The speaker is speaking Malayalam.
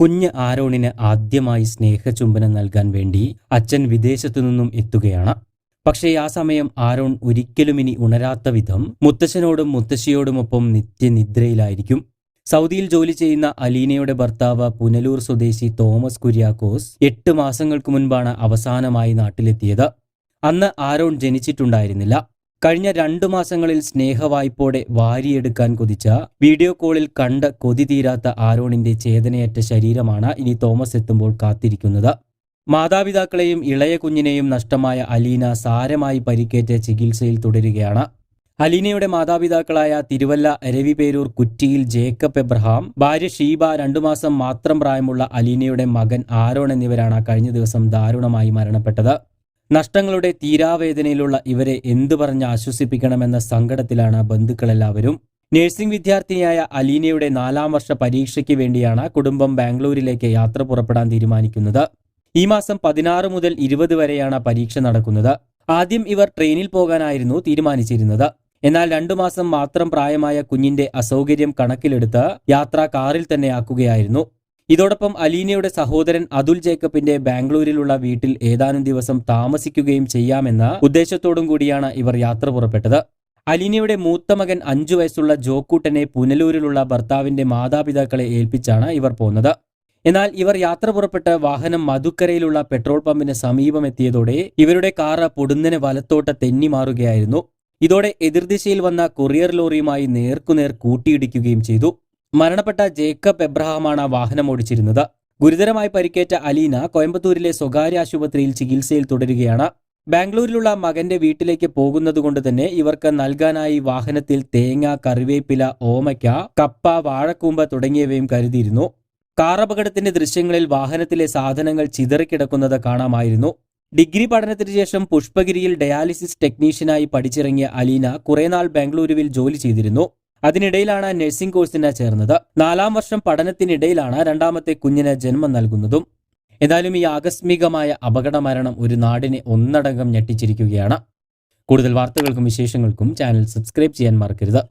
കുഞ്ഞ് ആരോണിന് ആദ്യമായി സ്നേഹചുംബനം നൽകാൻ വേണ്ടി അച്ഛൻ വിദേശത്തു നിന്നും എത്തുകയാണ്. പക്ഷേ ആ സമയം ആരോൺ ഒരിക്കലും ഇനി ഉണരാത്ത വിധം മുത്തശ്ശനോടും മുത്തശ്ശിയോടുമൊപ്പം നിത്യനിദ്രയിലായിരിക്കും. സൗദിയിൽ ജോലി ചെയ്യുന്ന അലീനയുടെ ഭർത്താവ് പുനലൂർ സ്വദേശി തോമസ് കുര്യാക്കോസ് 8 മാസങ്ങൾക്ക് മുൻപാണ് അവസാനമായി നാട്ടിലെത്തിയത്. അന്ന് ആരോൺ ജനിച്ചിട്ടുണ്ടായിരുന്നില്ല. കഴിഞ്ഞ 2 മാസങ്ങളിൽ സ്നേഹവായ്പോടെ വാരിയെടുക്കാൻ കൊതിച്ച വീഡിയോ കോളിൽ കണ്ട് കൊതി തീരാത്ത ആരോണിന്റെ ചേതനയറ്റ ശരീരമാണ് ഇനി തോമസ് എത്തുമ്പോൾ കാത്തിരിക്കുന്നത്. മാതാപിതാക്കളെയും ഇളയ കുഞ്ഞിനെയും നഷ്ടമായ അലീന സാരമായി പരിക്കേറ്റ് ചികിത്സയിൽ തുടരുകയാണ്. അലീനയുടെ മാതാപിതാക്കളായ തിരുവല്ല അരവിപേരൂർ കുറ്റിയിൽ ജേക്കബ് എബ്രഹാം, ഭാര്യ ഷീബ, 2 മാസം മാത്രം പ്രായമുള്ള അലീനയുടെ മകൻ ആരോൺ എന്നിവരാണ് കഴിഞ്ഞ ദിവസം ദാരുണമായി മരണപ്പെട്ടത്. നഷ്ടങ്ങളുടെ തീരാവേദനയിലുള്ള ഇവരെ എന്തു പറഞ്ഞ് ആശ്വസിപ്പിക്കണമെന്ന സങ്കടത്തിലാണ് ബന്ധുക്കളെല്ലാവരും. നഴ്സിംഗ് വിദ്യാർത്ഥിനിയായ അലീനയുടെ 4ാം വർഷ പരീക്ഷയ്ക്ക് വേണ്ടിയാണ് കുടുംബം ബാംഗ്ലൂരിലേക്ക് യാത്ര പുറപ്പെടാൻ തീരുമാനിക്കുന്നത്. ഈ മാസം 16 മുതൽ 20 വരെയാണ് പരീക്ഷ നടക്കുന്നത്. ആദ്യം ഇവർ ട്രെയിനിൽ പോകാനായിരുന്നു തീരുമാനിച്ചിരുന്നത്. എന്നാൽ 2 മാസം മാത്രം പ്രായമായ കുഞ്ഞിന്റെ അസൗകര്യം കണക്കിലെടുത്ത് യാത്ര കാറിൽ തന്നെ ആക്കുകയായിരുന്നു. ഇതോടൊപ്പം അലീനയുടെ സഹോദരൻ അതുൽ ജേക്കബിന്റെ ബാംഗ്ലൂരിലുള്ള വീട്ടിൽ ഏതാനും ദിവസം താമസിക്കുകയും ചെയ്യാമെന്ന ഉദ്ദേശത്തോടും കൂടിയാണ് ഇവർ യാത്ര പുറപ്പെട്ടത്. അലീനയുടെ മൂത്ത മകൻ 5 വയസ്സുള്ള ജോക്കൂട്ടനെ പുനലൂരിലുള്ള ഭർത്താവിന്റെ മാതാപിതാക്കളെ ഏൽപ്പിച്ചാണ് ഇവർ പോന്നത്. എന്നാൽ ഇവർ യാത്ര പുറപ്പെട്ട് വാഹനം മധുക്കരയിലുള്ള പെട്രോൾ പമ്പിന് സമീപമെത്തിയതോടെ ഇവരുടെ കാറ് പൊടുന്നനെ വലത്തോട്ട് തെന്നി മാറുകയായിരുന്നു. ഇതോടെ എതിർദിശയിൽ വന്ന കൊറിയർ ലോറിയുമായി നേർക്കുനേർ കൂട്ടിയിടിക്കുകയും ചെയ്തു. മരണപ്പെട്ട ജേക്കബ് എബ്രഹാമാണ് വാഹനം ഓടിച്ചിരുന്നത്. ഗുരുതരമായി പരിക്കേറ്റ അലീന കോയമ്പത്തൂരിലെ സ്വകാര്യ ആശുപത്രിയിൽ ചികിത്സയിൽ തുടരുകയാണ്. ബാംഗ്ലൂരിലുള്ള മകന്റെ വീട്ടിലേക്ക് പോകുന്നതുകൊണ്ട് തന്നെ ഇവർക്ക് നൽകാനായി വാഹനത്തിൽ തേങ്ങ, കറിവേപ്പില, ഓമയ്ക്ക, കപ്പ, വാഴക്കൂമ്പ് തുടങ്ങിയവയും കരുതിയിരുന്നു. കാർ അപകടത്തിന്റെ ദൃശ്യങ്ങളിൽ വാഹനത്തിലെ സാധനങ്ങൾ ചിതറിക്കിടക്കുന്നത് കാണാമായിരുന്നു. ഡിഗ്രി പഠനത്തിന് ശേഷം പുഷ്പഗിരിയിൽ ഡയാലിസിസ് ടെക്നീഷ്യനായി പഠിച്ചിറങ്ങിയ അലീന കുറേനാൾ ബാംഗ്ലൂരുവിൽ ജോലി ചെയ്തിരുന്നു. അതിനിടയിലാണ് നഴ്സിംഗ് കോഴ്സിന് ചേർന്നത്. 4ാം വർഷം പഠനത്തിനിടയിലാണ് 2ാമത്തെ കുഞ്ഞിന് ജന്മം നൽകുന്നതും. എന്നാലും ഈ ആകസ്മികമായ അപകട മരണം ഒരു നാടിനെ ഒന്നടങ്കം ഞെട്ടിച്ചിരിക്കുകയാണ്. കൂടുതൽ വാർത്തകൾക്കും വിശേഷങ്ങൾക്കും ചാനൽ സബ്സ്ക്രൈബ് ചെയ്യാൻ മറക്കരുത്.